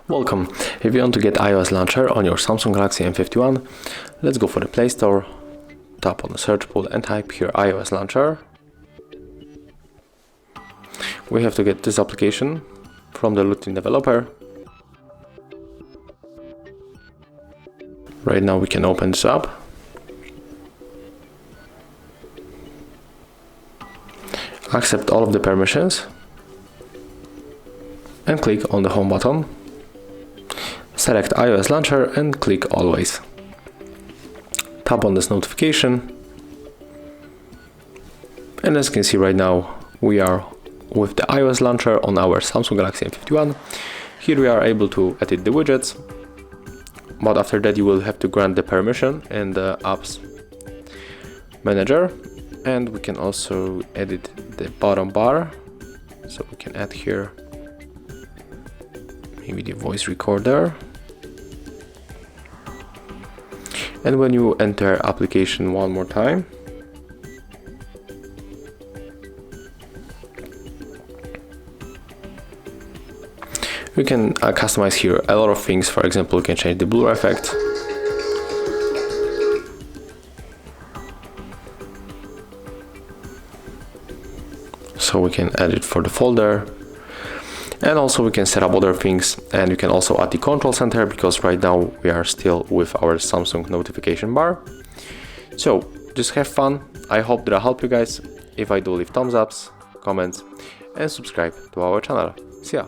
Welcome. If you want to get iOS launcher on your Samsung Galaxy M51, let's go for the Play Store, tap on the search pool and type here iOS launcher. We have to get this application from the Lutin developer. Right now we can open this up. Accept all of the permissions and click on the home button. Select iOS launcher and click always. Tap on this notification. And as you can see right now, we are with the iOS launcher on our Samsung Galaxy M51. Here we are able to edit the widgets, but after that you will have to grant the permission in the apps manager. And we can also edit the bottom bar, so we can add here maybe the voice recorder. And when you enter application one more time, we can customize here a lot of things. For example, we can change the blur effect. So we can add it for the folder. And also we can set up other things, and you can also add the control center, because right now we are still with our Samsung notification bar. So just have fun. I hope that I help you guys. If I do, leave thumbs ups, comments and subscribe to our channel. See ya.